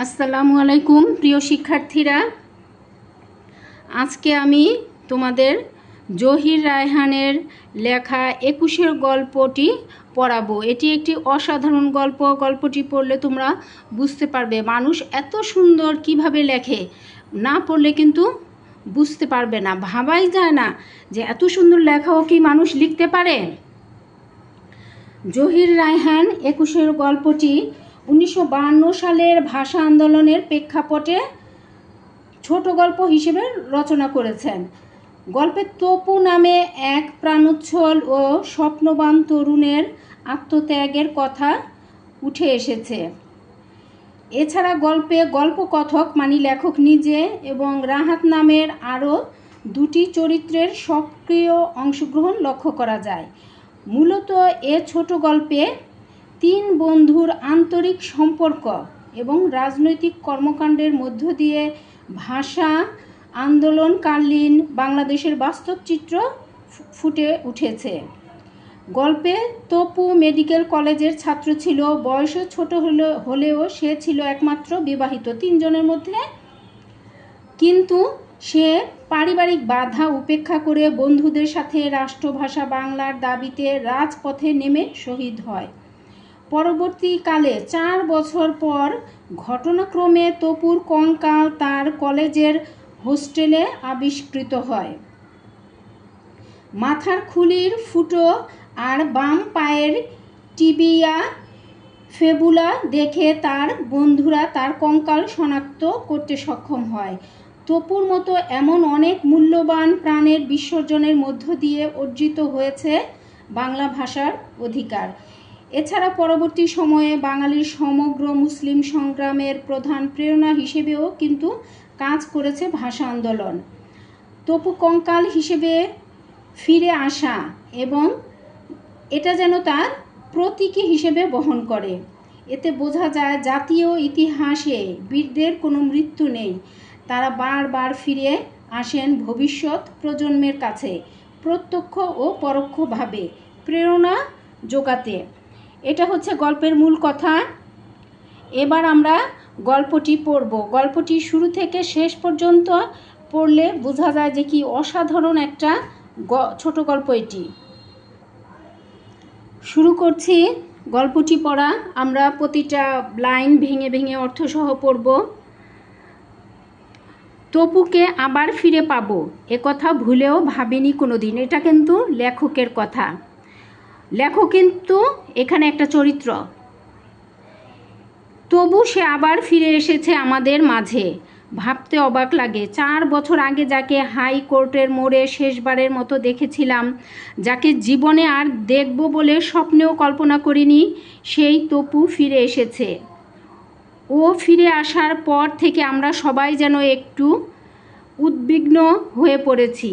আসসালামু আলাইকুম প্রিয় শিক্ষার্থীরা, আজকে আমি তোমাদের জহির রায়হানের লেখা ২১-এর গল্পটি পড়াবো। এটি একটি অসাধারণ গল্প। গল্পটি পড়লে তোমরা বুঝতে পারবে মানুষ এত সুন্দর কিভাবে লেখে। না পড়লে কিন্তু বুঝতে পারবে না, ভাবাই যায় না যে এত সুন্দর লেখাও কি মানুষ লিখতে পারে। জহির রায়হান ২১-এর গল্পটি ১৯৫২ সালের ভাষা আন্দোলনের প্রেক্ষাপটে ছোট গল্প হিসেবে রচনা করেছেন। গল্পে তপু নামে এক প্রাণোচ্ছল ও স্বপ্নবান তরুণের আত্মত্যাগের কথা উঠে এসেছে। এছাড়া গল্পে গল্পকথক মানে লেখক নিজে এবং রাহাত নামের আরও দুটি চরিত্রের সক্রিয় অংশগ্রহণ লক্ষ্য করা যায়। মূলত এ ছোট গল্পে তিন বন্ধুর আন্তরিক সম্পর্ক এবং রাজনৈতিক কর্মকাণ্ডের মধ্য দিয়ে ভাষা আন্দোলনকালীন বাংলাদেশের বাস্তব চিত্র ফুটে উঠেছে। গল্পে তপু মেডিকেল কলেজের ছাত্র ছিল, বয়সে ছোট হলেও সে ছিল একমাত্র বিবাহিত তিনজনের মধ্যে। কিন্তু সে পারিবারিক বাধা উপেক্ষা করে বন্ধুদের সাথে রাষ্ট্রভাষা বাংলার দাবিতে রাজপথে নেমে শহীদ হয়। পরবর্তীকালে ৪ বছর পর ঘটনাক্রমে তপুর কঙ্কাল তার কলেজের হোস্টেলে আবিষ্কৃত হয়। মাথার খুলির ফুটো আর বাম পায়ের টিবিয়া ফেবুলা দেখে তার বন্ধুরা তার কঙ্কাল শনাক্ত করতে সক্ষম হয়। তপুর মতো এমন অনেক মূল্যবান প্রাণের বিসর্জনের মধ্য দিয়ে অর্জিত হয়েছে বাংলা ভাষার অধিকার। এছাড়া পরবর্তী সময়ে বাঙালির সমগ্র মুসলিম সংগ্রামের প্রধান প্রেরণা হিসেবেও কিন্তু কাজ করেছে ভাষা আন্দোলন। তপু কঙ্কাল হিসেবে ফিরে আসা এবং এটা যেন তার প্রতীকী হিসেবে বহন করে। এতে বোঝা যায় জাতীয় ইতিহাসে বীরদের কোনো মৃত্যু নেই, তারা বারবার ফিরে আসেন ভবিষ্যৎ প্রজন্মের কাছে প্রত্যক্ষ ও পরোক্ষভাবে প্রেরণা জোগাতে। এটা হচ্ছে গল্পের মূল কথা। এবার আমরা গল্পটি পড়ব। গল্পটি শুরু থেকে শেষ পর্যন্ত পড়লে বোঝা যায় যে কি অসাধারণ একটা ছোট গল্প এটি। শুরু করছি গল্পটি পড়া। আমরা প্রতিটা লাইন ভেঙে ভেঙে অর্থসহ পড়ব। তপুকে আবার ফিরে পাবো একথা ভুলেও ভাবিনি কোনোদিন। এটা কিন্তু লেখকের কথা। লেখক কিন্তু এখানে একটা চরিত্র। তবু সে আবার ফিরে এসেছে আমাদের মাঝে, ভাবতে অবাক লাগে। ৪ বছর আগে যাকে হাইকোর্টের মোড়ে শেষবারের মতো দেখেছিলাম, যাকে জীবনে আর দেখব বলে স্বপ্নেও কল্পনা করিনি, সেই তপু ফিরে এসেছে। ও ফিরে আসার পর থেকে আমরা সবাই যেন একটু উদ্বিগ্ন হয়ে পড়েছি।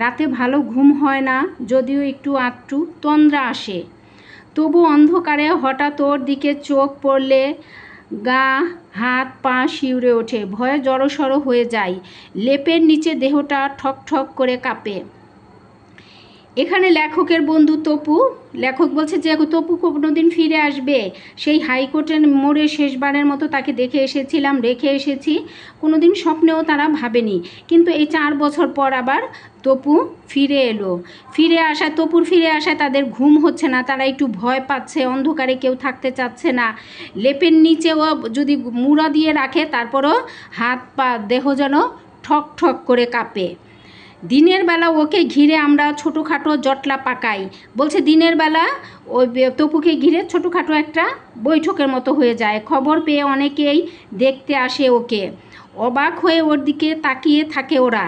রাতে ভালো ঘুম হয় না, যদিও একটু আধটু তন্দ্রা আসে। তবু অন্ধকারে হঠাৎ ওর দিকে চোখ পড়লে গা হাত পা শিউরে ওঠে, ভয়ে জড়সড় হয়ে যায়। লেপের নিচে দেহটা ঠক ঠক করে কাঁপে। এখানে লেখকের বন্ধু তপু, লেখক বলছে যে তপু কোনোদিন ফিরে আসবে। সেই হাইকোর্টের মোড়ে শেষবারের মতো তাকে দেখে এসেছিলাম, রেখে এসেছি, কোনোদিন স্বপ্নেও তারা ভাবেনি। কিন্তু এই ৪ বছর পর আবার তপু ফিরে এলো। তপুর ফিরে আসায় তাদের ঘুম হচ্ছে না, তারা একটু ভয় পাচ্ছে, অন্ধকারে কেউ থাকতে চাচ্ছে না। লেপের নিচেও যদি মুড়া দিয়ে রাখে তারপরও হাত পা দেহ যেন ঠক ঠক করে কাঁপে। দিনের বেলা ওকে ঘিরে আমরা ছোটোখাটো জটলা পাকাই। বলছে দিনের বেলা ওই তপুকে ঘিরে ছোটোখাটো একটা বৈঠকের মতো হয়ে যায়। খবর পেয়ে অনেকেই দেখতে আসে ওকে। অবাক হয়ে ওর দিকে তাকিয়ে থাকে ওরা।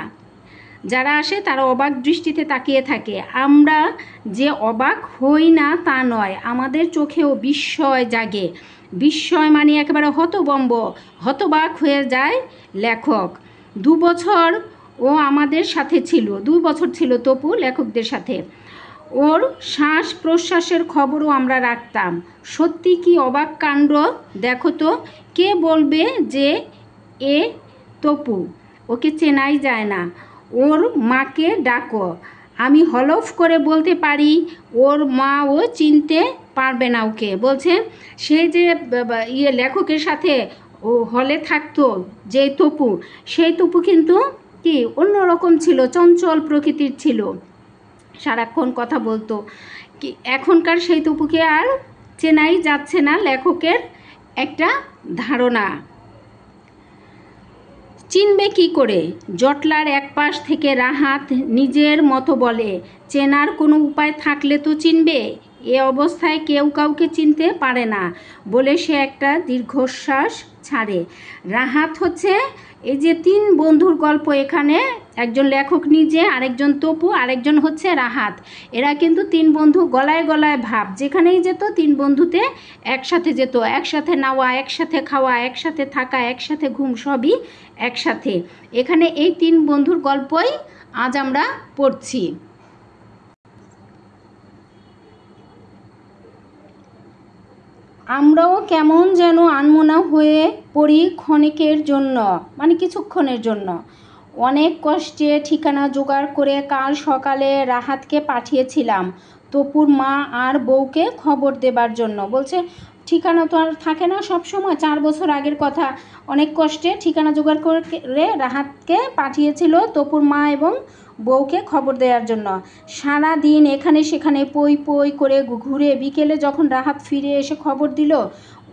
যারা আসে তারা অবাক দৃষ্টিতে তাকিয়ে থাকে। আমরা যে অবাক হই না তা নয়, আমাদের চোখেও বিস্ময় জাগে। বিস্ময় মানে একেবারে হতবাক হয়ে যায় লেখক। 2 বছর ও আমাদের সাথে ছিল, 2 বছর ছিল তপু লেখকদের সাথে। ওর শ্বাস প্রশ্বাসের খবরও আমরা রাখতাম। সত্যি কি অবাক কাণ্ড দেখো তো। কে বলবে যে এ তপু, ওকে চেনাই যায় না। ওর মাকে ডাকো। আমি হলফ করে বলতে পারি ওর মা ও চিনতে পারবে না ওকে। বলছে সেই যে লেখকের সাথে ও হলে থাকতো যে তপু, সেই তপু কিন্তু কি অন্যরকম ছিল, চঞ্চল প্রকৃতির ছিল, সারাক্ষণ কথা বলতো। কি এখনকার সেই তপুকে আর চেনাই যাচ্ছে না, লেখকের একটা ধারণা। চিনবে কি করে? জটলার এক পাশ থেকে রাহাত নিজের মতো বলে, চেনার কোনো উপায় থাকলে তো চিনবে, এ অবস্থায় কেউ কাউকে চিনতে পারে না, বলে সে একটা দীর্ঘশ্বাস ছাড়ে। রাহাত হচ্ছে এই যে তিন বন্ধুর গল্প, এখানে একজন লেখক নিজে, আরেকজন তপু, আরেকজন হচ্ছে রাহাত। এরা কিন্তু তিন বন্ধু, গলায় গলায় ভাব, যেখানেই যেত তিন বন্ধুতে একসাথে যেত, একসাথে নাওয়া, একসাথে খাওয়া, একসাথে থাকা, একসাথে ঘুম, সবই একসাথে। এখানে এই তিন বন্ধুর গল্পই আজ আমরা পড়ছি। আমরাও কেমন যেন আনমনা হয়ে পড়ি ক্ষণিকের জন্য, মানে কিছুক্ষণের জন্য। অনেক কষ্টে ঠিকানা জোগাড় করে কাল সকালে রাহাতকে পাঠিয়েছিলাম তপুর মা আর বউকে খবর দেবার জন্য। বলছে ঠিকানা তো আর থাকে না সব সময়, 4 বছর আগের কথা। অনেক কষ্টে ঠিকানা জোগাড় করে রাহাতকে পাঠিয়েছিল তপুর মা এবং বউকে খবর দেওয়ার জন্য। সারা দিন এখানে সেখানে পই পই করে ঘুরে বিকেলে যখন রাহাত ফিরে এসে খবর দিল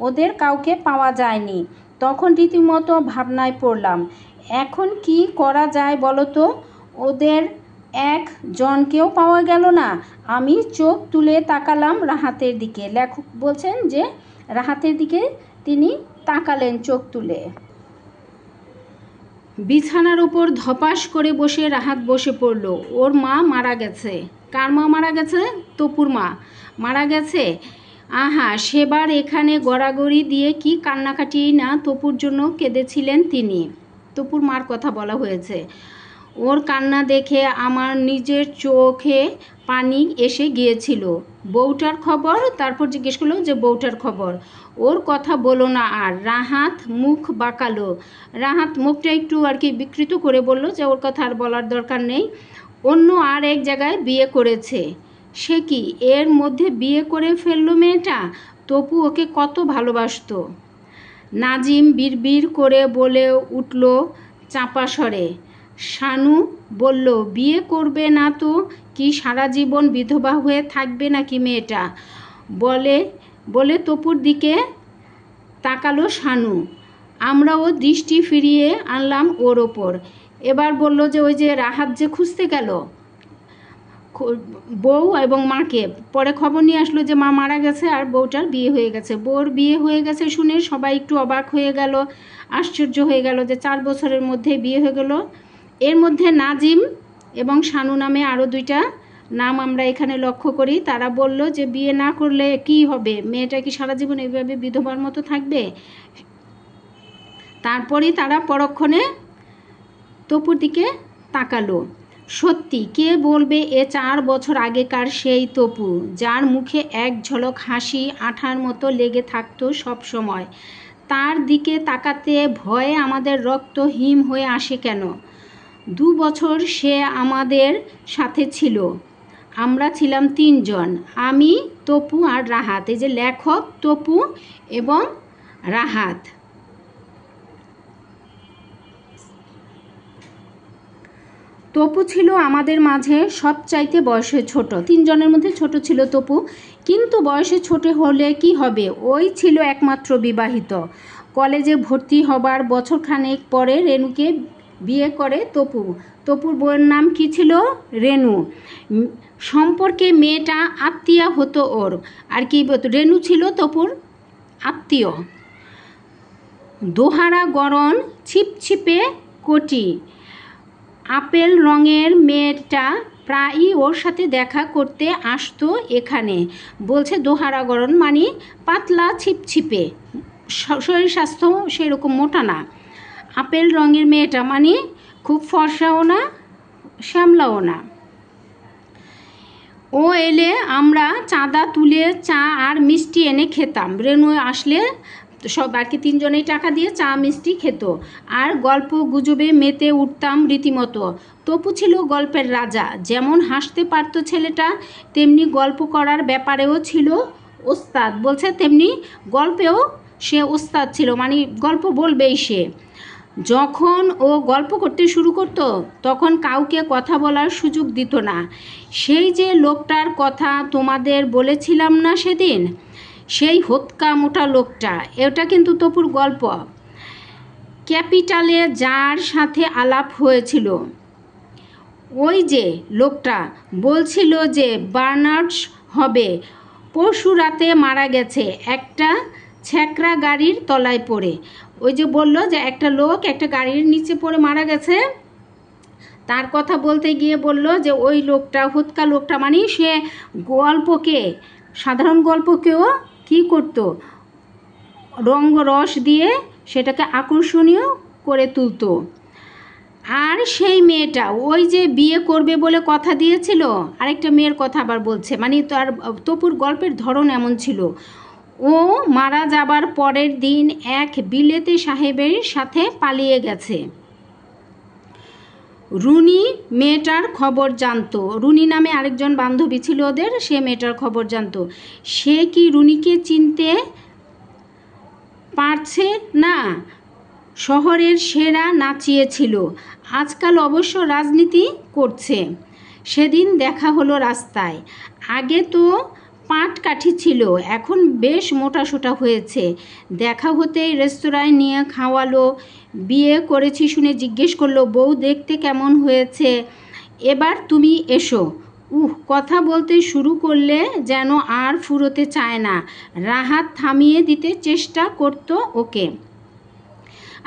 ওদের কাউকে পাওয়া যায়নি, তখন রীতিমতো ভাবনায় পড়লাম। এখন কি করা যায় বলো তো? ওদের একজনকেও পাওয়া গেল না। আমি চোখ তুলে তাকালাম রাহাতের দিকে। লেখক বলছেন যে রাহাতের দিকে তিনি তাকালেন চোখ তুলে। বিছানার উপর ধপাস করে বসে রাহাত বসে পড়ল। ওর মা মারা গেছে। কার মা মারা গেছে? তপুর মা মারা গেছে। আহা, সেবার এখানে গড়াগড়ি দিয়ে কি কান্নাকাটি না তপুর জন্য কেঁদেছিলেন তিনি। তপুর মার কথা বলা হয়েছে। ওর কান্না দেখে আমার নিজের চোখে পানি এসে গিয়েছিল। বউটার খবর? তারপর জিজ্ঞেস করলো যে বউটার খবর। ওর কথা বলো না আর। রাহাত মুখ বাঁকালো। রাহাত মুখটা একটু আর কি বিকৃত করে বলল যে ওর কথা আর বলার দরকার নেই। অন্য আর এক জায়গায় বিয়ে করেছে। সে কি এর মধ্যে বিয়ে করে ফেললো মেয়েটা? তপু ওকে কত ভালোবাসতো। নাজিম বিড়বিড় করে বলে উঠল চাপা স্বরে। শানু বলল, বিয়ে করবে না তো কি সারা জীবন বিধবা হয়ে থাকবে নাকি মেয়েটা? বলে তপুর দিকে তাকালো শানু। আমরাও দৃষ্টি ফিরিয়ে আনলাম ওর ওপর। এবার বলল যে ওই যে রাহাত যে খুঁজতে গেল বউ এবং মাকে, পরে খবর নিয়ে আসলো যে মা মারা গেছে আর বউটার বিয়ে হয়ে গেছে। বউর বিয়ে হয়ে গেছে শুনে সবাই একটু অবাক হয়ে গেল, আশ্চর্য হয়ে গেল যে 4 বছরের মধ্যে বিয়ে হয়ে গেল। এর মধ্যে নাজিম এবং শানু নামে আরও 2টা নাম আমরা এখানে লক্ষ্য করি। তারা বলল যে বিয়ে না করলে কি হবে, মেয়েটা কি সারা জীবন এইভাবে বিধবার মতো থাকবে? তারপরেই তারা পরক্ষণে তপুর দিকে তাকালো। সত্যি, কে বলবে এ 4 বছর আগেকার সেই তপু, যার মুখে এক ঝলক হাসি আঠার মতো লেগে থাকতো সব সময়। তার দিকে তাকাতে ভয়ে আমাদের রক্ত হিম হয়ে আসে কেন? 2 বছর সে আমাদের সাথে ছিল। আমরা ছিলাম 3 জন, আমি, তপু আর রাহাত। এই যে লেখক তপু এবং রাহাত। তপু ছিল আমাদের মাঝে সবচাইতে বয়সে ছোট। 3 জনের মধ্যে ছোট ছিল তপু, কিন্তু বয়সে ছোট হলে কি হবে, ওই ছিল একমাত্র বিবাহিত। কলেজে ভর্তি হবার বছরখানেক পরে রেনুকে বিয়ে করে তপু। তপুর বউয়ের নাম কি ছিল? রেনু। সম্পর্কে মেয়েটা আত্মীয়া হতো ওর, আর কি রেনু ছিল তপুর আত্মীয়। দোহারা গড়ন, ছিপছিপে কোটি, আপেল রঙের মেয়েটা প্রায়ই ওর সাথে দেখা করতে আসতো এখানে। বলছে দোহারা গড়ন মানে পাতলা ছিপছিপে, শরীর স্বাস্থ্য সেরকম মোটা না। আপেল রঙের মেয়েটা মানে খুব ফর্সাও না শ্যামলাও না। ও এলে আমরা চাঁদা তুলে চা আর মিষ্টি এনে খেতাম। রেনু আসলে সব আর কি 3 জনেই টাকা দিয়ে চা মিষ্টি খেত, আর গল্প গুজবে মেতে উঠতাম রীতিমতো। তপু ছিল গল্পের রাজা। যেমন হাসতে পারতো ছেলেটা, তেমনি গল্প করার ব্যাপারেও ছিল ওস্তাদ। বলছে তেমনি গল্পেও সে ওস্তাদ ছিল, মানে গল্প বলবেই সে। যখন ও গল্প করতে শুরু করতো তখন কাউকে কথা বলার সুযোগ দিত না। সেই যে লোকটার কথা তোমাদের বলেছিলাম না সেদিন, সেই হোতকা মোটা লোকটা, এটা কিন্তু তপুর গল্প। ক্যাপিটালে যার সাথে আলাপ হয়েছিল, ওই যে লোকটা বলছিল যে বার্নার্ডস হবে, পরশু রাতে মারা গেছে একটা ছ্যাঁকড়া গাড়ির তলায় পড়ে। ওই যে বলল যে একটা লোক একটা গাড়ির নিচে পড়ে মারা গেছে, তার কথা বলতে গিয়ে বলল যে ওই লোকটা, হোতকা লোকটা, মানে সে গল্পকে, সাধারণ গল্পকেও কি করত, রস দিয়ে সেটাকে আকর্ষণীয় করে তুলতো। আর সেই মেয়েটা ওই যে বিয়ে করবে বলে কথা দিয়েছিল, আরেকটা মেয়ের কথা আবার বলছে, মানে তার তপুর গল্পের ধরন এমন ছিল। ও মারা যাবার পরের দিন এক বিলেতি সাহেবের সাথে পালিয়ে গেছে। রুনি মেয়েটার খবর জানতো, রুনি নামে আরেকজন বান্ধবী ছিল ওদের, সে মেয়েটার খবর জানতো। সে কি রুনিকে চিনতে পারছে না? শহরের সেরা নাচিয়ে ছিল, আজকাল অবশ্য রাজনীতি করছে। সেদিন দেখা হলো রাস্তায়, আগে তো পাটকাঠি ছিল, এখন বেশ মোটাসোটা হয়েছে। দেখা হতেই রেস্তোরাঁয় নিয়ে খাওয়ালো, বিয়ে করেছি শুনে জিজ্ঞেস করলো বউ দেখতে কেমন হয়েছে, এবার তুমি এসো। কথা বলতে শুরু করলে যেন আর ফুরোতে চায় না। রাহাত থামিয়ে দিতে চেষ্টা করতো ওকে।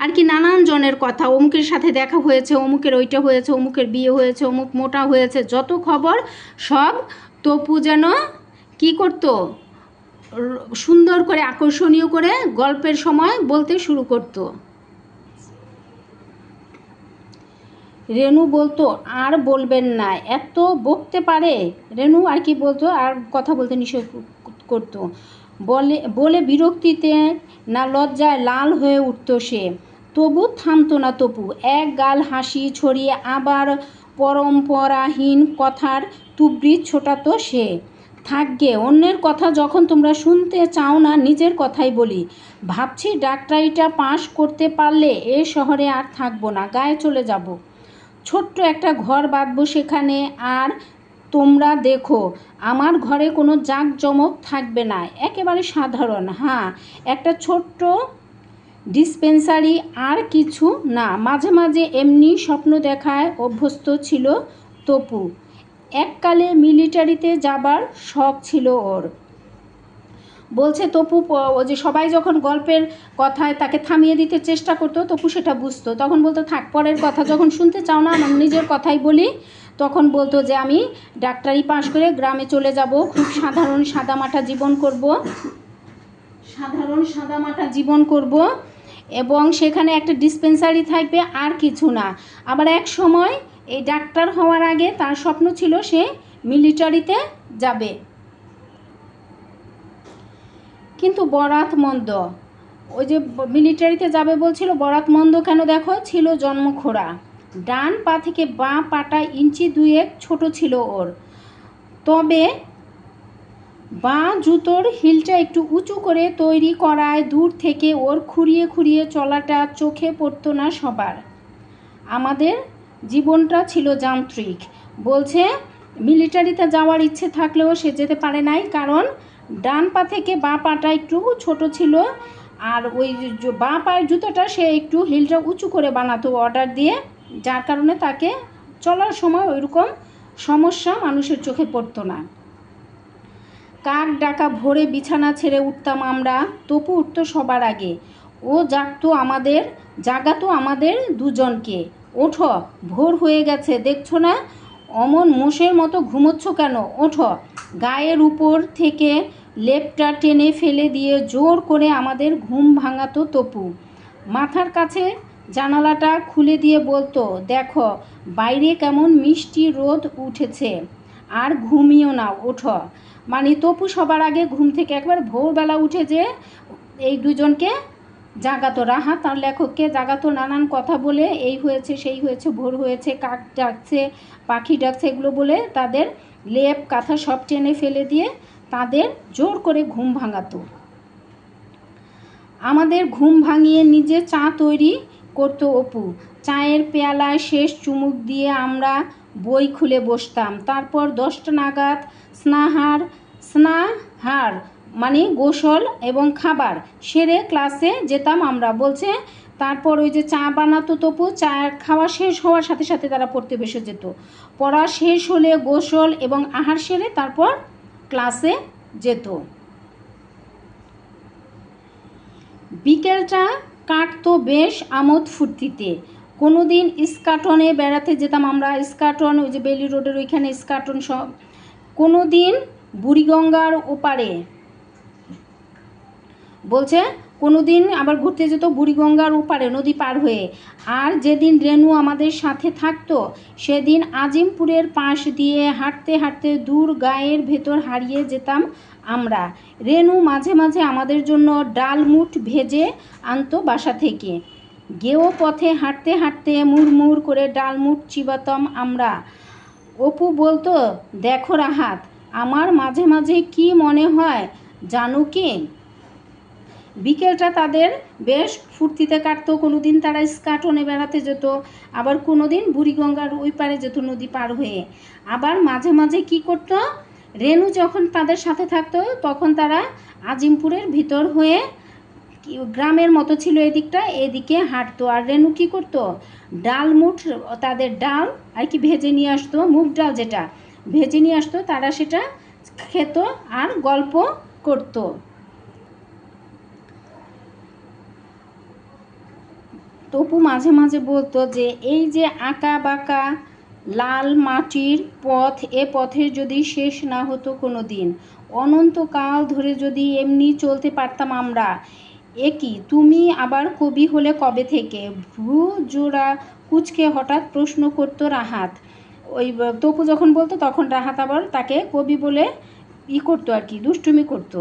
আর কি নানান জনের কথা, অমুকের সাথে দেখা হয়েছে, অমুকের ওইটা হয়েছে, অমুকের বিয়ে হয়েছে, অমুক মোটা হয়েছে, যত খবর সব তপু যেন কি করতো, সুন্দর করে আকর্ষণীয় করে গল্পের সময় বলতে শুরু করতো। রেনু বলতো আর বলবেন না, এত বকতে পারে। রেনু আর কি বলতো, আর কথা বলতে নিষেধ করতো। বলে বিরক্তিতে না লজ্জায় লাল হয়ে উঠত সে, তবু থামতো না তপু। এক গাল হাসি ছড়িয়ে আবার পরম্পরাহীন কথার তুবড়ি ছোটাতো সে। থাকগে, অন্যের কথা যখন তোমরা শুনতে চাও না, নিজের কথাই বলি। ভাবছি ডাক্তারিটা পাশ করতে পারলে এ শহরে আর থাকবো না, গায়ে চলে যাব, ছোট্ট একটা ঘর বাঁধবো সেখানে। আর তোমরা দেখো, আমার ঘরে কোনো জাঁকজমক থাকবে না, একেবারে সাধারণ, হ্যাঁ একটা ছোট্ট ডিসপেন্সারি, আর কিছু না। মাঝে মাঝে এমনি স্বপ্ন দেখায় অভ্যস্ত ছিল তপু। এককালে মিলিটারিতে যাবার শখ ছিল ওর। বলছে তপু, ও যে সবাই যখন গল্পের কথায় তাকে থামিয়ে দিতে চেষ্টা করতো, তপু সেটা বুঝতো, তখন বলতো থাক, পরের কথা যখন শুনতে চাও না, আমার নিজের কথাই বলি। তখন বলতো যে আমি ডাক্তারি পাশ করে গ্রামে চলে যাব, খুব সাধারণ সাদামাটা জীবন করব, সাধারণ সাদামাটা জীবন করব, এবং সেখানে একটা ডিসপেন্সারি থাকবে, আর কিছু না। আবার এক সময় এই ডাক্তার হওয়ার আগে তার স্বপ্ন ছিল সে মিলিটারিতে যাবে। কিন্তু বরাত মন্দ, ওই যে মিলিটারিতে যাবে বলছিল, বরাত মন্দ কেন দেখো, ছিল জন্মখোড়া। ডান পা থেকে বাঁ পাটা ইঞ্চি দুয়েক ছোট ছিল ওর, তবে বাঁ জুতোর হিলটা একটু উঁচু করে তৈরি করায় দূর থেকে ওর খুঁড়িয়ে খুঁড়িয়ে চলাটা চোখে পড়তো না সবার। আমাদের জীবনটা ছিল যান্ত্রিক। বলছে মিলিটারিতে যাওয়ার ইচ্ছে থাকলেও সে যেতে পারে নাই, কারণ ডান পা থেকে বাঁ পাটা একটু ছোট ছিল, আর ওই বাঁ পায়ের জুতোটা সে একটু হিলটা উঁচু করে বানাতো অর্ডার দিয়ে, যার কারণে তাকে চলার সময় ওইরকম সমস্যা মানুষের চোখে পড়তো না। কাক ডাকা ভোরে বিছানা ছেড়ে উঠতাম আমরা, তপু উঠতো সবার আগে। ও জাগাতো আমাদের দুজনকে, ওঠো ভোর হয়ে গেছে, দেখছো না অমন মোষের মতো ঘুমোচ্ছ কেন, ওঠো। গায়ের উপর থেকে লেপটা টেনে ফেলে দিয়ে জোর করে আমাদের ঘুম ভাঙাতো তপু। মাথার কাছে জানালাটা খুলে দিয়ে বলতো, দেখো বাইরে কেমন মিষ্টি রোদ উঠেছে, আর ঘুমিও না, ওঠো। মানে তপু সবার আগে ঘুম থেকে একবার ভোরবেলা উঠে যে এই দুজনকে জাগাতো, রাহাত তার লেখককে জাগাতো, নানান কথা বলে, এই হয়েছে সেই হয়েছে, ভোর হয়েছে, কাক ডাকছে, পাখি ডাকছে, এগুলো বলে তাদের লেপ কাঁথা সব টেনে ফেলে দিয়ে তাদের জোর করে ঘুম ভাঙাতো। আমাদের ঘুম ভাঙিয়ে নিজে চা তৈরি করতো অপু। চায়ের পেয়ালায় শেষ চুমুক দিয়ে আমরা বই খুলে বসতাম। তারপর 10টা নাগাদ স্নাহার মানে গোসল এবং খাবার সেরে ক্লাসে যেতাম আমরা। বলছে তারপর ওই যে চা বানাতো তপু, চা খাওয়া শেষ হওয়ার সাথে সাথে তারা পড়তে বসে যেত। পড়া শেষ হলে গোসল এবং আহার সেরে তারপর ক্লাসে যেত। বিকেলটা কাটতো বেশ আমোদ ফুর্তিতে। কোনো দিন ইস্কাটনে বেড়াতে যেতাম আমরা। ইস্কাটন ওই যে বেলি রোডের ওইখানে ইস্কাটন সব। কোনো দিন বুড়িগঙ্গার ওপারে, বলছে কোনো দিন আবার ঘুরতে যেত বুড়িগঙ্গার ওপারে নদী পার হয়ে। আর যেদিন রেনু আমাদের সাথে থাকতো সেদিন আজিমপুরের পাশ দিয়ে হাঁটতে হাঁটতে দূর গায়ের ভেতর হারিয়ে যেতাম আমরা। রেনু মাঝে মাঝে আমাদের জন্য ডালমুট ভেজে আনতো বাসা থেকে। গেও পথে হাঁটতে হাঁটতে মুড়মুড় করে ডালমুট চিবাতাম আমরা। অপু বলতো, দেখো রাহাত, আমার মাঝে মাঝে কি মনে হয় জানো কি? বিকেলটা তাদের বেশ ফুর্তিতে কাটতো। কোনো দিন তারা ইস্কাটনে বেড়াতে যেত, আবার কোনো দিন বুড়িগঙ্গার ওই পারে যেত নদী পার হয়ে। আবার মাঝে মাঝে কি করতো, রেনু যখন তাদের সাথে থাকতো তখন তারা আজিমপুরের ভিতর হয়ে, গ্রামের মতো ছিল এদিকটা, এদিকে হাঁটতো। আর রেনু কি করতো, ডালমুট, তাদের ডাল আর কি ভেজে নিয়ে আসতো, মুগ ডাল যেটা ভেজে নিয়ে আসতো, তারা সেটা খেত আর গল্প করতো। তপু মাঝে মাঝে বলতো যে এই যে আঁকা বাঁকা লাল মাটির পথ, এ পথের যদি শেষ না হতো কোনো দিন, অনন্তকাল ধরে যদি এমনি চলতে পারতাম আমরা। এ কি, তুমি আবার কবি হলে কবে থেকে? ভ্রু জোড়া কুচকে হঠাৎ প্রশ্ন করতো রাহাত। ওই তপু যখন বলতো তখন রাহাত আবার তাকে কবি বলে করতো আর কি, দুষ্টুমি করতো।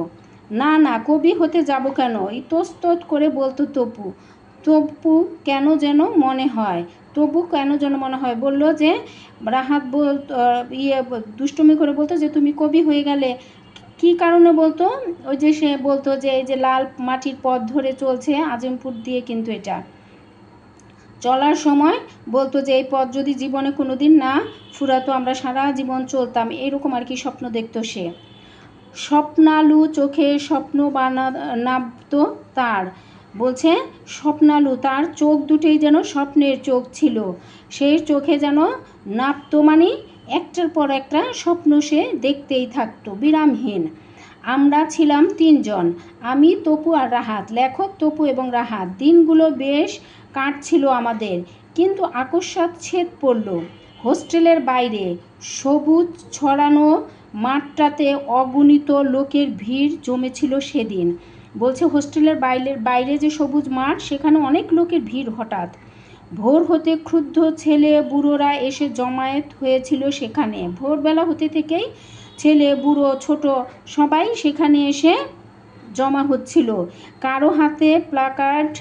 না না, কবি হতে যাব কেন, ইতস্তত করে বলতো তপু। তবু কেন যেন মনে হয়, বললো যে রাহাত বলতো, দুষ্টুমি করে বলতো যে তুমি কবি হয়ে গেলে। কি কারণে বলতো? ওই যে সে বলতো যে এই যে লাল মাটির পথ ধরে চলছে আজিমপুর দিয়ে, কিন্তু এটা চলার সময় বলতো যে এই পথ যদি জীবনে কোনো দিন না ফুরাতো আমরা সারা জীবন চলতাম, এরকম আর কি স্বপ্ন দেখতো সে। স্বপ্নালু চোখে স্বপ্ন নাবতো তার। বলছে স্বপ্নালু, তার চোখ দুটোই যেন স্বপ্নের চোখ ছিল। সেই চোখে যেন নাবতো মানে একটার পর একটা স্বপ্ন সে দেখতেই থাকতো বিরামহীন। আমরা ছিলাম 3 জন, আমি, তপু আর রাহাত। লেখক তপু এবং রাহাত। দিনগুলো বেশ কাটছিল আমাদের, কিন্তু আকস্মাৎ ছেদ পড়ল। হোস্টেলের বাইরে সবুজ ছড়ানো মাঠটাতে অগণিত লোকের ভিড় জমেছিল সেদিন। বলছে হোস্টেলের বাইরে যে সবুজ মাঠ, সেখানে অনেক লোকের ভিড়। হঠাৎ ভোর হতে ক্ষুব্ধ ছেলে বুড়োরা এসে জমায়েত হয়েছিল সেখানে। ভোরবেলা হতে থেকেই ছেলে বুড়ো ছোট সবাই সেখানে এসে জমা হচ্ছিল। কারো হাতে প্ল্যাকার্ড,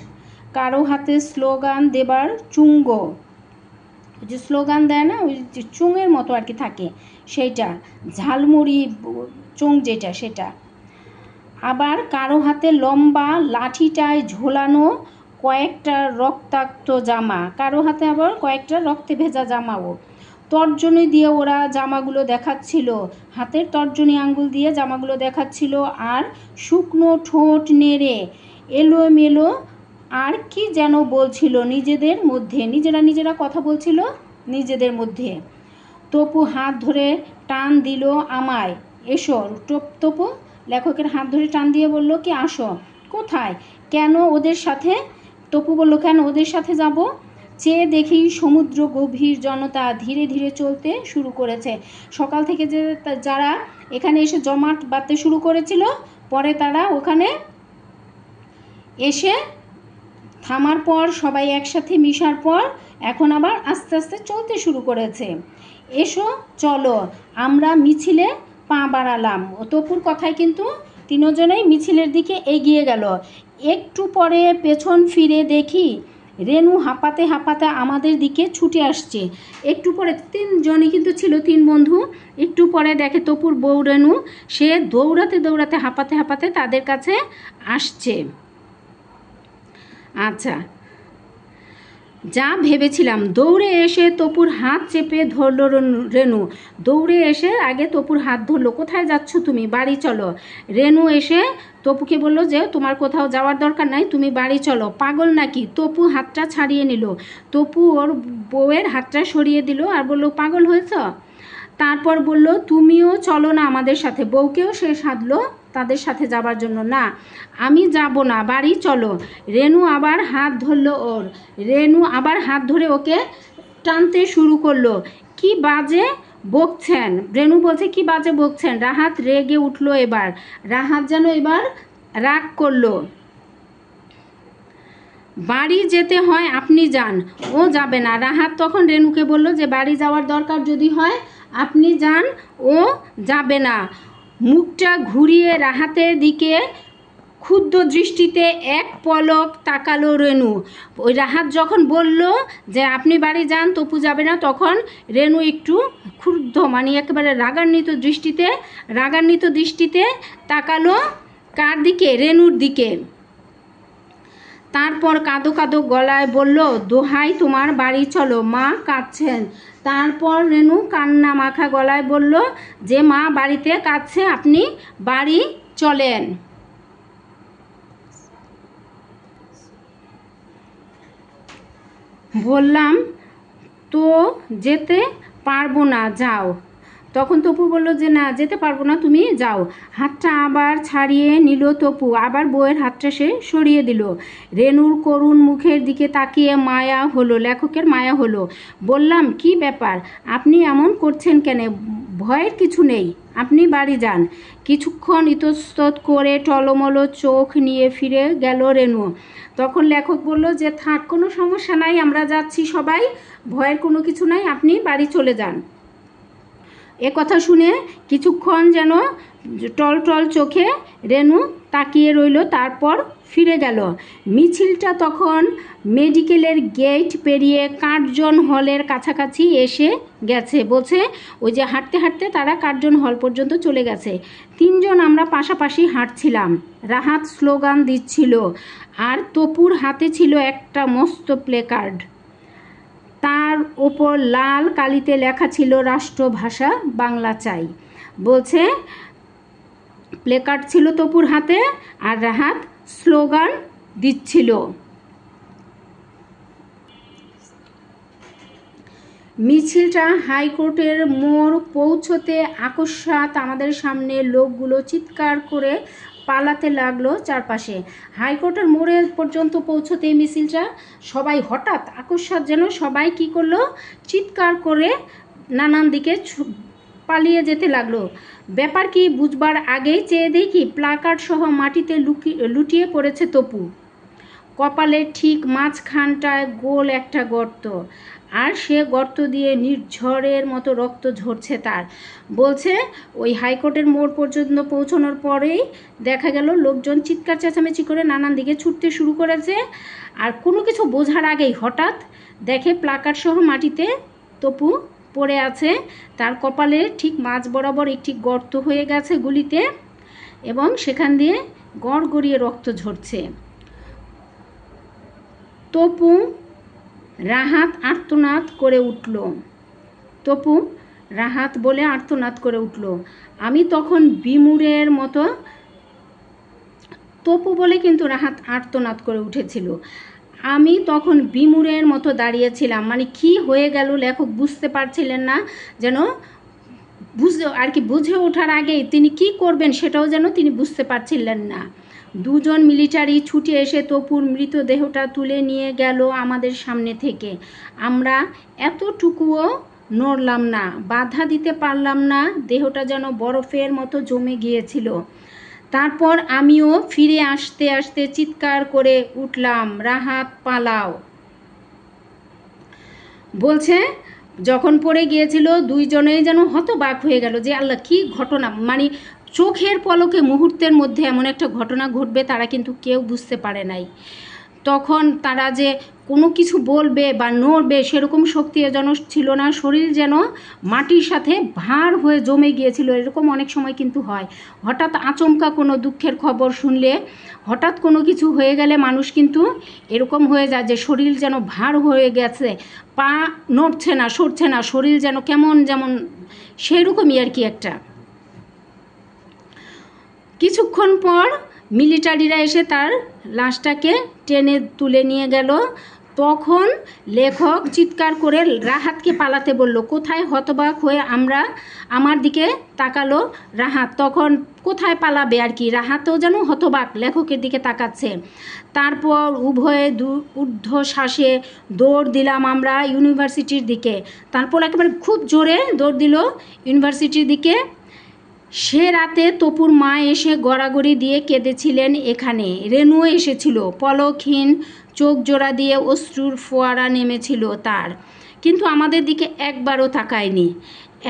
কারো হাতে স্লোগান দেবার চুঙ্গ, যে স্লোগান দেয় না, ওই যে চুঙের মতো আর কি থাকে সেইটা, ঝালমুড়ি চুং যেটা সেটা। আবার কারো হাতে লম্বা লাঠিটায় ঝোলানো কয়েকটা রক্তাক্ত জামা, কারো হাতে আবার কয়েকটা রক্তে ভেজা জামাও। তর্জনী দিয়ে ওরা জামাগুলো দেখাচ্ছিল, হাতের তর্জনী আঙ্গুল দিয়ে জামাগুলো দেখাচ্ছিল। আর শুকনো ঠোঁট নেড়ে এলোমেলো আর কি যেন বলছিল নিজেদের মধ্যে, নিজেরা কথা বলছিল নিজেদের মধ্যে। তপু হাত ধরে টান দিল আমায়, এসো। তপু লেখকের হাত ধরে টান দিয়ে বলল কি, আসো। কোথায়? কেন ওদের সাথে? তপু বলল, কেন ওদের সাথে যাব? চেয়ে দেখি সমুদ্র গভীর জনতা ধীরে ধীরে চলতে শুরু করেছে। সকাল থেকে যে যারা এখানে এসে জমাট বাঁধতে শুরু করেছিল, পরে তারা ওখানে এসে থামার পর, সবাই একসাথে মিশার পর এখন আবার আস্তে আস্তে চলতে শুরু করেছে। এসো চলো, আমরা মিছিলে পা বাড়ালাম। তপুর কথায় কিন্তু 3 জনেই মিছিলের দিকে এগিয়ে গেল। একটু পরে পেছন ফিরে দেখি রেনু হাঁপাতে হাঁপাতে আমাদের দিকে ছুটে আসছে। একটু পরে 3 জনই কিন্তু ছিল, 3 বন্ধু। একটু পরে দেখে তপুর বউ রেনু, সে দৌড়াতে দৌড়াতে হাঁপাতে হাঁপাতে তাদের কাছে আসছে। আচ্ছা, যা ভেবেছিলাম। দৌড়ে এসে তপুর হাত চেপে ধরলো রেনু। দৌড়ে এসে আগে তপুর হাত ধরলো। কোথায় যাচ্ছ তুমি? বাড়ি চলো। রেনু এসে তপুকে বলল যে তোমার কোথাও যাওয়ার দরকার নাই, তুমি বাড়ি চলো। পাগল নাকি? তপু হাতটা ছাড়িয়ে নিল। তপু ওর বউয়ের হাতটা সরিয়ে দিল আর বলল পাগল হয়েছ? তারপর বলল তুমিও চলো না আমাদের সাথে। বউকেও সে সাধলো তাদের সাথে যাবার জন্য। না, আমি যাব না, বাড়ি চলো। রেনু আবার হাত ধরলো ওর। রেনু আবার হাত ধরে ওকে টানতে শুরু করলো। কি বাজে বকছেন? রেনু বলছে কি বাজে বকছেন? রাহাত রেগে উঠলো এবার। রাহাত যেন এবার রাগ করলো। বাড়ি যেতে হয় আপনি যান। ও যাবে না। রাহাত তখন রেনুকে বলল যে বাড়ি যাওয়ার দরকার যদি হয় আপনি যান, ও যাবে না। মুখটা ঘুরিয়ে রাহাতের দিকে ক্ষুদ্র দৃষ্টিতে এক পলক তাকালো রেনু। ওই রাহাত যখন বলল যে আপনি বাড়ি যান, তপু যাবে না, তখন রেনু একটু ক্ষুব্ধ, মানে একেবারে রাগান্বিত দৃষ্টিতে তাকালো। কার দিকে? রেনুর দিকে। তারপর কাঁদো কাঁদো গলায় বলল দোহাই তোমার, বাড়ি চলো, মা কাঁদছেন। তারপর রেনু কান্না মাখা গলায় বলল যে মা বাড়িতে কাঁদছে, আপনি বাড়ি চলেন। বললাম তো যেতে পারবো না, যাও। তখন তপু বলল যে না, যেতে পারবো না, তুমি যাও। হাতটা আবার ছাড়িয়ে নিল তপু। আবার বউয়ের হাতটা সে সরিয়ে দিল। রেনুর করুণ মুখের দিকে তাকিয়ে মায়া হলো, লেখকের মায়া হলো। বললাম কি ব্যাপার, আপনি এমন করছেন কেন? ভয়ের কিছু নেই, আপনি বাড়ি যান। কিছুক্ষণ ইতস্তত করে টলমলো চোখ নিয়ে ফিরে গেল রেনু। তখন লেখক বলল যে থাক, কোনো সমস্যা নাই, আমরা যাচ্ছি সবাই, ভয়ের কোনো কিছু নাই, আপনি বাড়ি চলে যান। এ কথা শুনে কিছুক্ষণ যেন টল চোখে রেনু তাকিয়ে রইল, তারপর ফিরে গেল। মিছিলটা তখন মেডিকেলের গেট পেরিয়ে কার্জন হলের কাছাকাছি এসে গেছে। বলছে ওই যে হাঁটতে হাঁটতে তারা কার্জন হল পর্যন্ত চলে গেছে। তিনজন আমরা পাশাপাশি হাঁটছিলাম। রাহাত স্লোগান দিচ্ছিল আর তপুর হাতে ছিল একটা মস্ত প্লেকার্ড। তার ওপর লাল কালিতে লেখা ছিল রাষ্ট্রভাষা বাংলা চাই। বলছে প্লেকার্ড ছিল তপুর হাতে আর রাহাত স্লোগান দিচ্ছিল। মিছিলটা হাইকোর্টের মোড় পৌঁছতে আকস্মাৎ আমাদের সামনে লোকগুলো চিৎকার করে পালাতে লাগলো চারপাশে। হাইকোর্টের মোড়ে পর্যন্ত পৌঁছতে মিছিলটা সবাই হঠাৎ আকস্মাৎ যেন সবাই কি করলো, চিৎকার করে নানান দিকে পালিয়ে যেতে লাগলো। ব্যাপার কি বুঝবার আগেই চেয়ে দেখি প্লাকার্ড সহ মাটিতে লুটিয়ে পড়েছে তপু। কপালের ঠিক মাঝখানটায় গোল একটা গর্ত, আর সে গর্ত দিয়ে নির্ঝরের মতো রক্ত ঝরছে তার। বলছে ওই হাইকোর্টের মোড় পর্যন্ত পৌঁছানোর পরেই দেখা গেল লোকজন চিৎকার চেঁচামেচি করে নানান দিকে ছুটতে শুরু করেছে। আর কোনো কিছু বোঝার আগেই হঠাৎ দেখে প্লাকার্ড সহ মাটিতে তপু পড়ে আছে। তার কপালে ঠিক মাঝ বরাবর একটি গর্ত হয়ে গেছে গুলিতে, এবং সেখান দিয়ে গড়গড়িয়ে রক্ত ঝরছে। তপু রাহাত আর্তনাদ করে উঠল। তপু রাহাত বলে আর্তনাদ করে উঠল। আমি তখন বিমূঢ়ের মতো, তপু বলে কিন্তু রাহাত আর্তনাদ করে উঠেছিল। আমি তখন বিমূঢ়ের মতো দাঁড়িয়েছিলাম। মানে কি হয়ে গেল লেখক বুঝতে পারছিলেন না, যেন বুঝে ওঠার আগেই তিনি কি করবেন সেটাও যেন তিনি বুঝতে পারছিলেন না। দুজন মিলিটারি ছুটে এসে তপুর মৃতদেহটা তুলে নিয়ে গেল আমাদের সামনে থেকে। আমরা এতটুকুও নড়লাম না, বাধা দিতে পারলাম না। দেহটা যেন বরফের মতো জমে গিয়েছিল। তারপর আমিও ফিরে আসতে আসতে চিৎকার করে উঠলাম, রাহাত পালাও। বলছে যখন পড়ে গিয়েছিল দুইজনেই যেন হতবাক হয়ে গেল যে আল্লাহ কি ঘটনা, মানে চোখের পলকে মুহূর্তের মধ্যে এমন একটা ঘটনা ঘটবে তারা কিন্তু কেউ বুঝতে পারে নাই। তখন তারা যে কোনো কিছু বলবে বা নড়বে সেরকম শক্তি যেন ছিল না, শরীর যেন মাটির সাথে ভার হয়ে জমে গিয়েছিল। এরকম অনেক সময় কিন্তু হয়, হঠাৎ আচমকা কোনো দুঃখের খবর শুনলে, হঠাৎ কোনো কিছু হয়ে গেলে মানুষ কিন্তু এরকম হয়ে যায় যে শরীর যেন ভার হয়ে গেছে, পা নড়ছে না, সরছে না, শরীর যেন কেমন যেমন সেরকমই আর কি একটা। কিছুক্ষণ পর মিলিটারিরা এসে তার লাশটাকে টেনে তুলে নিয়ে গেল। তখন লেখক চিৎকার করে রাহাতকে পালাতে বলল। কোথায়? হতবাক হয়ে আমার দিকে তাকালো রাহাত। তখন কোথায় পালাবে আর কি, রাহাতও যেন হতবাক লেখকের দিকে তাকাচ্ছে। তারপর উভয়ে ঊর্ধ্বশ্বাসে দৌড় দিলাম আমরা ইউনিভার্সিটির দিকে। তারপর একেবারে খুব জোরে দৌড় দিল ইউনিভার্সিটির দিকে। সে রাতে তপুর মা এসে গড়াগড়ি দিয়ে কেঁদেছিলেন। এখানে রেনুও এসেছিল, পলকহীন চোখ জোড়া দিয়ে অশ্রুর ফোয়ারা নেমেছিল তার, কিন্তু আমাদের দিকে একবারও তাকায়নি,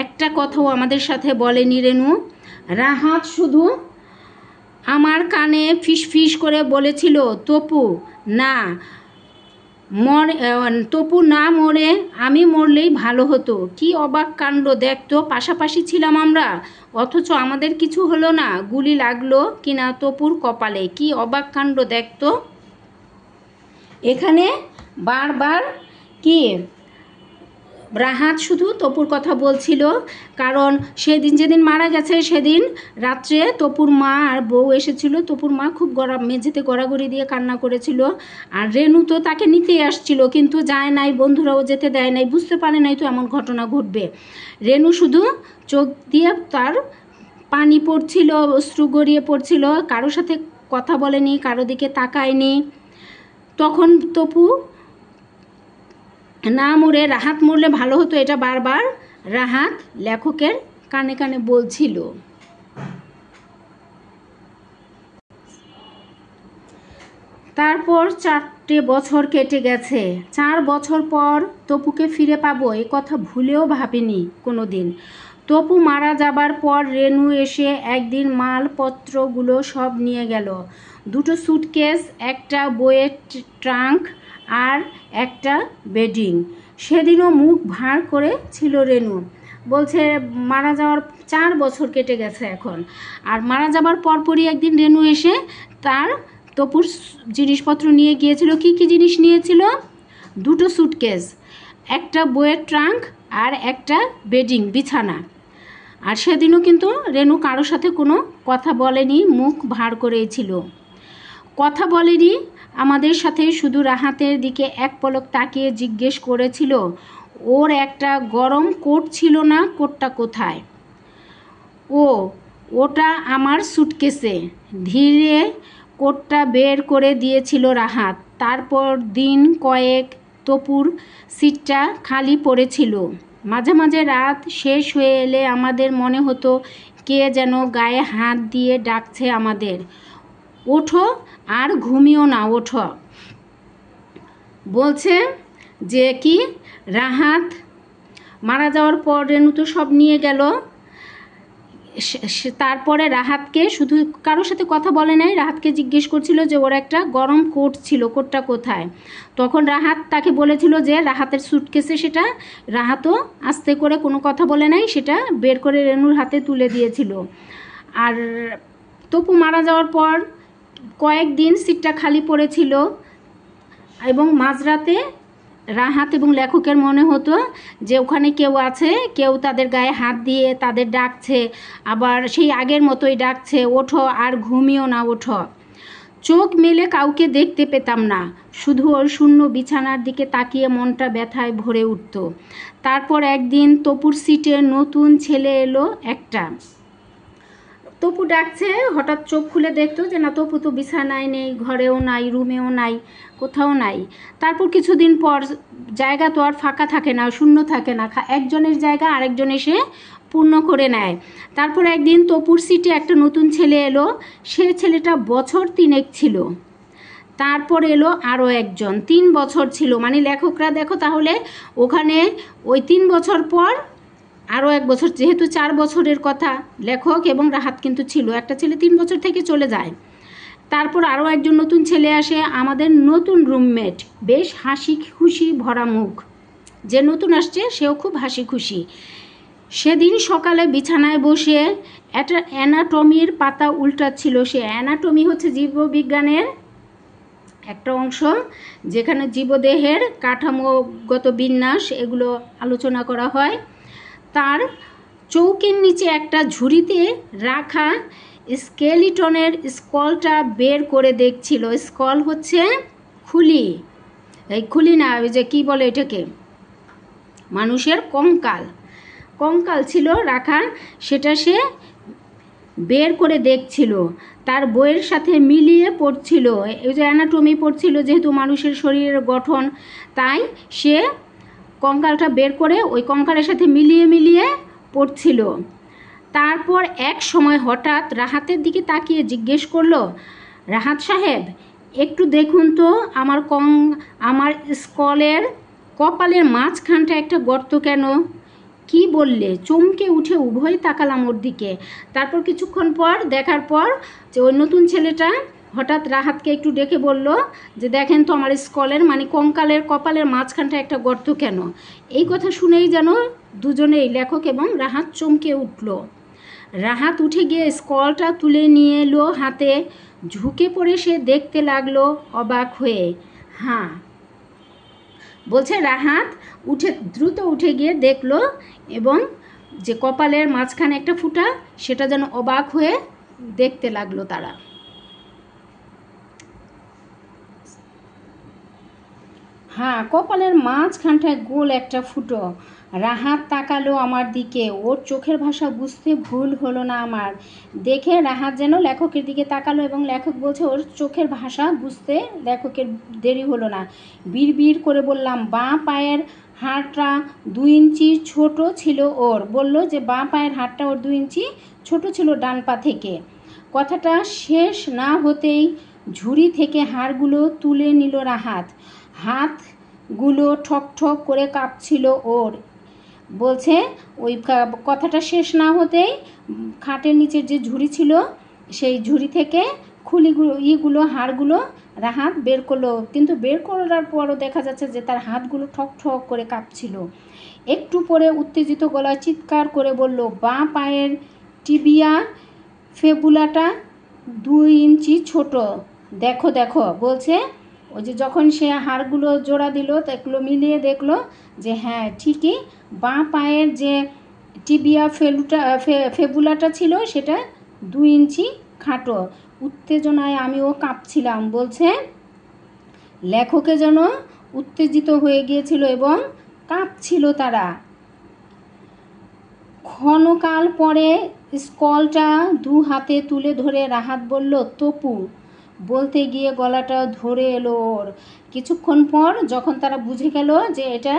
একটা কথাও আমাদের সাথে বলেনি রেনু। রাহাত শুধু আমার কানে ফিস করে বলেছিল, তপু না মরে আমি মরলেই ভালো হতো। কি অবাক কাণ্ড দেখতো, পাশাপাশি ছিলাম আমরা, অথচ আমাদের কিছু হলো না, গুলি লাগলো কিনা তপুর কপালে। কি অবাক কাণ্ড দেখতো। এখানে বারবার কি রাহাত শুধু তপুর কথা বলছিল, কারণ সেদিন যেদিন মারা গেছে সেদিন রাত্রে তপুর মা আর বউ এসেছিল। তপুর মা খুব মেঝেতে গড়াগড়ি দিয়ে কান্না করেছিল, আর রেনু তো তাকে নিতে আসছিল কিন্তু যায় নাই, বন্ধুরাও যেতে দেয় নাই, বুঝতে পারে নাই তো এমন ঘটনা ঘটবে। রেনু শুধু চোখ দিয়ে তার পানি পড়ছিল, অশ্রু গড়িয়ে পড়ছিল, কারো সাথে কথা বলেনি, কারো দিকে তাকায়নি। তখন তপু না মরে রাহাত মরলে ভালো হতো, এটা বারবার রাহাত লেখকের কানে কানে বলছিল। তারপর 4টে বছর কেটে গেছে। 4 বছর পর তপুকে ফিরে পাবো এ কথা ভুলেও ভাবিনি কোনো দিন। তপু মারা যাবার পর রেনু এসে একদিন মালপত্রগুলো সব নিয়ে গেল। 2টো সুটকেস, একটা বইয়ের ট্রাঙ্ক আর একটা বেডিং। সেদিনও মুখ ভার করে ছিল রেনু, বলছে মারা যাওয়ার 4 বছর কেটে গেছে এখন। আর মারা যাবার পরপরই একদিন রেনু এসে তার তপুর জিনিসপত্র নিয়ে গিয়েছিল। কি কি জিনিস নিয়েছিল? 2টো সুটকেস, একটা বইয়ের ট্রাঙ্ক আর একটা বেডিং, বিছানা। আর সেদিনও কিন্তু রেনু কারোর সাথে কোনো কথা বলেনি, মুখ ভার করেই ছিল, কথা বলেনি আমাদের সাথে। শুধু রাহাতের দিকে এক পলক তাকিয়ে জিজ্ঞেস করেছিল, ওর একটা গরম কোট ছিল না, কোটটা কোথায়? ওটা আমার সুটকেসে। ধীরে কোটটা বের করে দিয়েছিল রাহাত। তারপর দিন কয়েক তপুর সিটটা খালি পড়েছিল। মাঝে মাঝে রাত শেষ হয়ে এলে আমাদের মনে হতো কে যেন গায়ে হাত দিয়ে ডাকছে আমাদের, ওঠো আর ঘুমিও না, ওঠো। বলছে যে কি রাহাত মারা যাওয়ার পর রেনু তো সব নিয়ে গেল, তারপরে রাহাতকে শুধু কারোর সাথে কথা বলে নাই, রাহাতকে জিজ্ঞেস করছিল যে ওর একটা গরম কোট ছিল, কোটটা কোথায়? তখন রাহাত তাকে বলেছিল যে রাহাতের সুটকেসে সেটা। রাহাতও আস্তে করে কোনো কথা বলে নাই, সেটা বের করে রেনুর হাতে তুলে দিয়েছিল। আর তপু মারা যাওয়ার পর কয়েকদিন সিটটা খালি পড়েছিল এবং মাঝরাতে রাহাত এবং লেখকের মনে হতো যে ওখানে কেউ আছে, কেউ তাদের গায়ে হাত দিয়ে তাদের ডাকছে, আবার সেই আগের মতোই ডাকছে, ওঠো আর ঘুমিও না, ওঠো। চোখ মেলে কাউকে দেখতে পেতাম না, শুধু ওর শূন্য বিছানার দিকে তাকিয়ে মনটা ব্যথায় ভরে উঠত। তারপর একদিন তপুর সিটে নতুন ছেলে এলো একটা। তপু ডাকছে, হঠাৎ চোখ খুলে দেখতো যে না, তপু তো বিছানায় নেই, ঘরেও নাই, রুমেও নাই, কোথাও নাই। তারপর কিছুদিন পর জায়গা তো আর ফাঁকা থাকে না, শূন্য থাকে না, একজনের জায়গা আরেকজন এসে পূর্ণ করে নেয়। তারপর একদিন তপুর সিটে একটা নতুন ছেলে এলো, সে ছেলেটা বছর 3 ছিল। তারপর এলো আরও একজন, 3 বছর ছিল। মানে লেখকরা দেখো তাহলে ওখানে ওই 3 বছর পর আরও 1 বছর, যেহেতু 4 বছরের কথা, লেখক এবং রাহাত কিন্তু ছিল, একটা ছেলে 3 বছর থেকে চলে যায়। তারপর আরও একজন নতুন ছেলে আসে, আমাদের নতুন রুমমেট, বেশ হাসি খুশি ভরা মুখ। যে নতুন আসছে সেও খুব হাসি খুশি। সেদিন সকালে বিছানায় বসে একটা অ্যানাটমির পাতা উল্টাচ্ছিল। সে অ্যানাটমি হচ্ছে জীববিজ্ঞানের একটা অংশ, যেখানে জীবদেহের কাঠামোগত বিন্যাস এগুলো আলোচনা করা হয়। তার চৌকির নিচে একটা ঝুড়িতে রাখা স্কেলিটনের স্কলটা বের করে দেখছিল। স্কল হচ্ছে খুলি, এই খুলি না, ওই যে কী বলে এটাকে, মানুষের কঙ্কাল, কঙ্কাল ছিল রাখা, সেটা সে বের করে দেখছিল। তার বইয়ের সাথে মিলিয়ে পড়ছিল, এই যে অ্যানাটমি পড়ছিল, যেহেতু মানুষের শরীরের গঠন, তাই সে কঙ্কালটা বের করে ওই কঙ্কালের সাথে মিলিয়ে মিলিয়ে পড়ছিল। তারপর এক সময় হঠাৎ রাহাতের দিকে তাকিয়ে জিজ্ঞেস করলো, রাহাত সাহেব, একটু দেখুন তো আমার স্কলের কপালের মাঝখানটা একটা গর্ত কেন? কি বললে? চমকে উঠে উভয় তাকালাম ওর দিকে। তারপর কিছুক্ষণ পর দেখার পর যে ওই নতুন ছেলেটা হঠাৎ রাহাতকে একটু ডেকে বলল যে দেখেন তো আমার স্কলের মানে কঙ্কালের কপালের মাঝখানটা একটা গর্ত কেন? এই কথা শুনেই যেন দুজনেই, লেখক এবং রাহাত, চমকে উঠল। রাহাত উঠে গিয়ে স্কলটা তুলে নিয়ে এলো হাতে, ঝুঁকে পড়ে সে দেখতে লাগলো অবাক হয়ে। হ্যাঁ, বলছে রাহাত দ্রুত উঠে গিয়ে দেখলো এবং যে কপালের মাঝখানে একটা ফুটা, সেটা যেন অবাক হয়ে দেখতে লাগলো তারা। হ্যাঁ, কপালের মাঝখানটায় গোল একটা ফুটো। রাহাত তাকালো আমার দিকে, ওর চোখের ভাষা বুঝতে ভুল হলো না আমার। দেখে রাহাত যেন লেখকের দিকে তাকালো এবং লেখক বলছে ওর চোখের ভাষা বুঝতে লেখকের দেরি হলো না। বিড়বিড় করে বললাম, বাঁ পায়ের হাড়টা 2 ইঞ্চি ছোট ছিল ওর। বলল যে বাঁ পায়ের হাড়টা ওর 2 ইঞ্চি ছোট ছিল ডান পা থেকে। কথাটা শেষ না হতেই ঝুড়ি থেকে হাড়গুলো তুলে নিল রাহাত। হাতগুলো ঠক ঠক করে কাঁপছিল ওর। বলছে ওই কথাটা শেষ না হতেই খাটের নিচের যে ঝুড়ি ছিল সেই ঝুড়ি থেকে খুলিগুলো হাড়গুলো রাহাত বের করলো, কিন্তু বের করার পরও দেখা যাচ্ছে যে তার হাতগুলো ঠক ঠক করে কাঁপছিল। একটু পরে উত্তেজিত গলায় চিৎকার করে বলল, বাঁ পায়ের টিবিয়া ফেবুলাটা 2 ইঞ্চি ছোট, দেখো দেখো। বলছে ওই যে যখন সে হাড়গুলো জোড়া দিল, এগুলো মিলিয়ে দেখলো যে হ্যাঁ ঠিকই বাঁ পায়ের যে টিবিয়া ফেবুলাটা ছিল সেটা 2 ইঞ্চি খাটো। উত্তেজনায় আমিও কাঁপছিলাম। বলছে লেখকে যেন উত্তেজিত হয়ে গিয়েছিল এবং কাঁপছিল তারা। ক্ষণকাল পরে স্কলটা 2 হাতে তুলে ধরে রাহাত বলল, তপু। বলতে গিয়ে গলাটা ধরে এলো ওর। কিছুক্ষণ পর যখন তারা বুঝে গেল যে এটা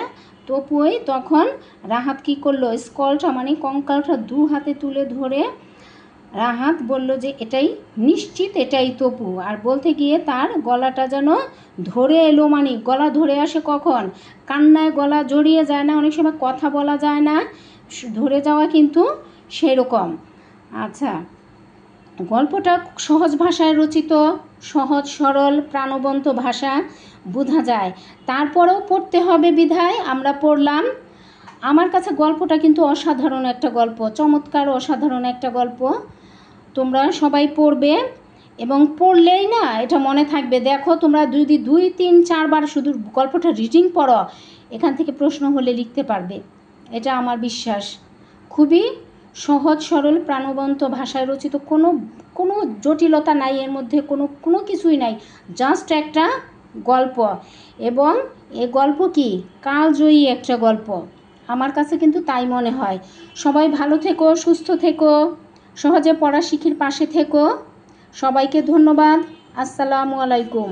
তপুই, তখন রাহাত কী করলো, স্কলটা মানে কঙ্কালটা 2 হাতে তুলে ধরে রাহাত বলল যে এটাই নিশ্চিত, এটাই তপু। আর বলতে গিয়ে তার গলাটা যেন ধরে এলো, মানে গলা ধরে আসে কখন, কান্নায় গলা জড়িয়ে যায় না, অনেক সময় কথা বলা যায় না, ধরে যাওয়া কিন্তু সেরকম। আচ্ছা, গল্পটা সহজ ভাষায় রচিত, সহজ সরল প্রাণবন্ত ভাষা, বোঝা যায়। তারপরেও পড়তে হবে বিধায় আমরা পড়লাম। আমার কাছে গল্পটা কিন্তু অসাধারণ একটা গল্প, চমৎকার অসাধারণ একটা গল্প। তোমরা সবাই পড়বে এবং পড়লেই না এটা মনে থাকবে। দেখো তোমরা যদি 2, 3, 4 বার শুধু গল্পটা রিডিং পড়ো, এখান থেকে প্রশ্ন হলে লিখতে পারবে, এটা আমার বিশ্বাস। খুবই সহজ সরল প্রাণবন্ত ভাষায় রচিত, কোনো জটিলতা নাই এর মধ্যে, কোনো কিছুই নাই, জাস্ট একটা গল্প। এবং এই গল্প কি কালজয়ী একটা গল্প, আমার কাছে কিন্তু তাই মনে হয়। সবাই ভালো থেকো, সুস্থ থেকো, সহজে পড়া শিখির পাশে থেকো। সবাইকে ধন্যবাদ। আসসালামু আলাইকুম।